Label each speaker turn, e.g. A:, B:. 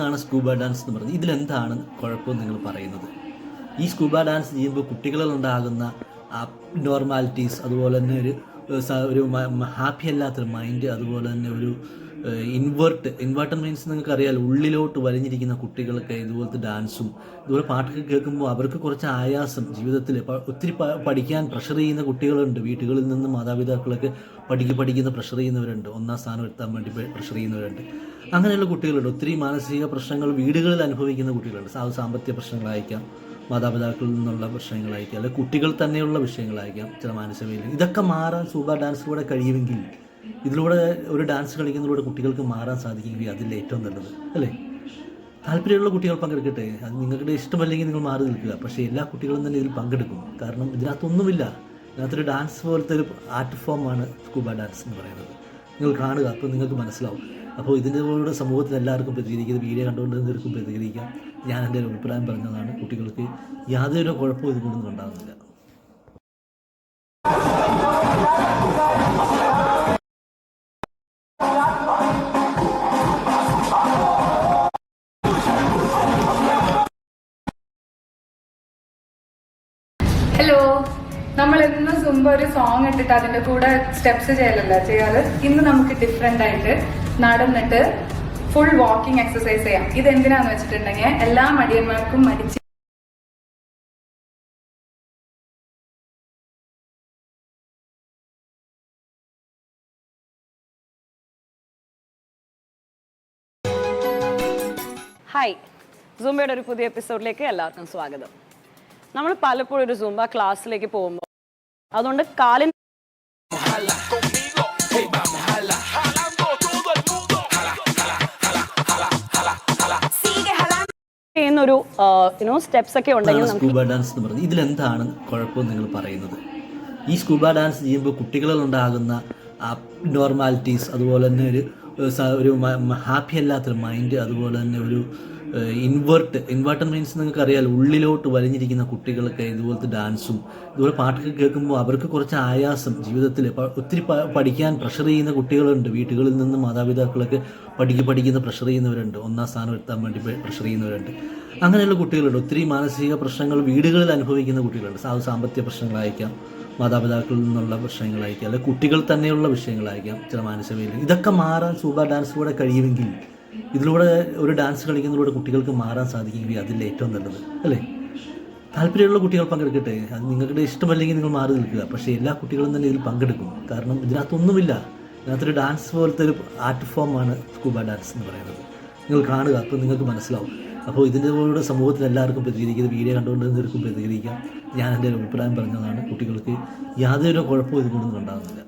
A: ാണ് scuba dance എന്ന് പറയുന്നത്. ഇതിലെന്താണ് കുഴപ്പമെന്ന് നിങ്ങൾ പറയുന്നത്? ഈ സ്കൂബ ഡാൻസ് ചെയ്യുമ്പോൾ കുട്ടികളിലുണ്ടാകുന്ന നോർമാലിറ്റീസ്, അതുപോലെ തന്നെ ഒരു ഹാപ്പി അല്ലാത്തൊരു മൈൻഡ്, അതുപോലെ തന്നെ ഒരു ഇൻവേർട്ടർ മീൻസ് നിങ്ങൾക്കറിയാലോ, ഉള്ളിലോട്ട് വലിഞ്ഞിരിക്കുന്ന കുട്ടികൾക്ക് ഇതുപോലത്തെ ഡാൻസും ഇതുപോലെ പാട്ടൊക്കെ കേൾക്കുമ്പോൾ അവർക്ക് കുറച്ച് ആയാസം ജീവിതത്തിൽ. ഒത്തിരി പഠിക്കാൻ പ്രഷർ ചെയ്യുന്ന കുട്ടികളുണ്ട്, വീടുകളിൽ നിന്ന് മാതാപിതാക്കളൊക്കെ പഠിക്കുന്ന പ്രഷർ ചെയ്യുന്നവരുണ്ട്, ഒന്നാം സ്ഥാനം എത്താൻ വേണ്ടി പ്രഷർ ചെയ്യുന്നവരുണ്ട്. അങ്ങനെയുള്ള കുട്ടികളുണ്ട്. ഒത്തിരി മാനസിക പ്രശ്നങ്ങൾ വീടുകളിൽ അനുഭവിക്കുന്ന കുട്ടികളുണ്ട്. സാമ്പത്തിക പ്രശ്നങ്ങളായിരിക്കാം, മാതാപിതാക്കളിൽ നിന്നുള്ള പ്രശ്നങ്ങളായിരിക്കാം, അല്ലെങ്കിൽ കുട്ടികൾ തന്നെയുള്ള വിഷയങ്ങളായിരിക്കാം, ചില മാനസിക. ഇതൊക്കെ മാറാൻ സൂബ ഡാൻസിലൂടെ കഴിയുമെങ്കിൽ, ഇതിലൂടെ ഒരു ഡാൻസ് കളിക്കുന്നതിലൂടെ കുട്ടികൾക്ക് മാറാൻ സാധിക്കുമെങ്കിൽ അതിൽ ഏറ്റവും നല്ലത് അല്ലേ? താല്പര്യമുള്ള കുട്ടികൾ പങ്കെടുക്കട്ടെ. അത് നിങ്ങളുടെ ഇഷ്ടമല്ലെങ്കിൽ നിങ്ങൾ മാറി നിൽക്കുക. പക്ഷേ എല്ലാ കുട്ടികളും തന്നെ ഇതിൽ പങ്കെടുക്കും. കാരണം ഇതിനകത്തൊന്നുമില്ല. ഇതിനകത്തൊരു ഡാൻസ് പോലത്തെ ഒരു ആർട്ട് ഫോമാണ് സ്കൂബ ഡാൻസ് എന്ന് പറയുന്നത്. നിങ്ങൾ കാണുക, അപ്പോൾ നിങ്ങൾക്ക് മനസ്സിലാവും. അപ്പോൾ ഇതിനോട് സമൂഹത്തിൽ എല്ലാവർക്കും പ്രതികരിക്കുന്നത്, വീഡിയോ കണ്ടുകൊണ്ടിരുന്നവർക്കും പ്രതികരിക്കാം. ഞാൻ എൻ്റെ ഒരു അഭിപ്രായം പറഞ്ഞതാണ്. കുട്ടികൾക്ക് യാതൊരു കുഴപ്പവും ഇതുകൊണ്ടൊന്നും ഉണ്ടാകുന്നില്ല.
B: ഹലോ, നമ്മൾ ഇന്ന് സുംബ ഒരു സോങ് ഇട്ടിട്ട് അതിന്റെ കൂടെ സ്റ്റെപ്സ് ചെയ്യലല്ല ചെയ്യാറ്. ഇന്ന് നമുക്ക് ഡിഫറെന്റ് ആയിട്ട് നടന്നിട്ട് ഫുൾ വാക്കിംഗ് എക്സസൈസ് ചെയ്യാം. ഇതെന്തിനാന്ന് വെച്ചിട്ടുണ്ടെങ്കിൽ എല്ലാ മടിയന്മാർക്കും മടിച്ച്
C: ഹായ്, സൂംബയുടെ ഒരു പുതിയ എപ്പിസോഡിലേക്ക് എല്ലാവർക്കും സ്വാഗതം. നമ്മൾ പലപ്പോഴും ഒരു സൂംബ ക്ലാസ്സിലേക്ക് പോകുമ്പോൾ അതുകൊണ്ട് കാലിന് ചെയ്യുന്നൊരു സ്റ്റെപ്സ് ഒക്കെ ഉണ്ടെങ്കിൽ
A: സ്കൂബ ഡാൻസ് എന്ന് പറയുന്നത്. ഇതിലെന്താണ് കുഴപ്പമെന്ന് നിങ്ങൾ പറയുന്നത്? ഈ സ്കൂബ ഡാൻസ് ചെയ്യുമ്പോൾ കുട്ടികളിലുണ്ടാകുന്ന നോർമാലിറ്റീസ്, അതുപോലെ തന്നെ ഒരു ഹാപ്പി അല്ലാത്തൊരു മൈൻഡ്, അതുപോലെ തന്നെ ഒരു ഇൻവേർട്ടർ മീൻസ് നിങ്ങൾക്കറിയാലോ, ഉള്ളിലോട്ട് വലിഞ്ഞിരിക്കുന്ന കുട്ടികൾക്ക് ഇതുപോലത്തെ ഡാൻസും ഇതുപോലെ പാട്ടൊക്കെ കേൾക്കുമ്പോൾ അവർക്ക് കുറച്ച് ആയാസം ജീവിതത്തിൽ. ഒത്തിരി പഠിക്കാൻ പ്രഷർ ചെയ്യുന്ന കുട്ടികളുണ്ട്, വീടുകളിൽ നിന്ന് മാതാപിതാക്കളൊക്കെ പഠിക്കുന്ന പ്രഷർ ചെയ്യുന്നവരുണ്ട്, ഒന്നാം സ്ഥാനം എത്താൻ വേണ്ടി പ്രഷർ ചെയ്യുന്നവരുണ്ട്. അങ്ങനെയുള്ള കുട്ടികളുണ്ട്. ഒത്തിരി മാനസിക പ്രശ്നങ്ങൾ വീടുകളിൽ അനുഭവിക്കുന്ന കുട്ടികളുണ്ട്. സാമ്പത്തിക പ്രശ്നങ്ങളായിരിക്കാം, മാതാപിതാക്കളിൽ നിന്നുള്ള പ്രശ്നങ്ങളായിരിക്കാം, അല്ലെങ്കിൽ കുട്ടികൾ തന്നെയുള്ള വിഷയങ്ങളായിരിക്കാം, ചില മാനസിക. ഇതൊക്കെ മാറാൻ സൂബ ഡാൻസിലൂടെ കഴിയുമെങ്കിൽ, ഇതിലൂടെ ഒരു ഡാൻസ് കളിക്കുന്നതിലൂടെ കുട്ടികൾക്ക് മാറാൻ സാധിക്കുമെങ്കിൽ അതിൽ ഏറ്റവും നല്ലത് അല്ലേ? താല്പര്യമുള്ള കുട്ടികൾ പങ്കെടുക്കട്ടെ. അത് നിങ്ങളുടെ ഇഷ്ടമല്ലെങ്കിൽ നിങ്ങൾ മാറി നിൽക്കുക. പക്ഷേ എല്ലാ കുട്ടികളും തന്നെ ഇതിൽ പങ്കെടുക്കും. കാരണം ഇതിനകത്തൊന്നുമില്ല. ഇതിനകത്തൊരു ഡാൻസ് പോലത്തെ ഒരു ആർട്ട് ഫോമാണ് സ്കൂബ ഡാൻസ് എന്ന് പറയുന്നത്. നിങ്ങൾ കാണുക, അപ്പോൾ നിങ്ങൾക്ക് മനസ്സിലാവും. അപ്പോൾ ഇതിനോട് സമൂഹത്തിൽ എല്ലാവർക്കും പ്രതികരിക്കുന്നത്, വീഡിയോ കണ്ടുകൊണ്ടിരുന്നവർക്കും പ്രതികരിക്കാം. ഞാൻ എൻ്റെ ഒരു അഭിപ്രായം പറഞ്ഞതാണ്. കുട്ടികൾക്ക് യാതൊരു കുഴപ്പവും ഇതുകൊണ്ടൊന്നും ഉണ്ടാകുന്നില്ല.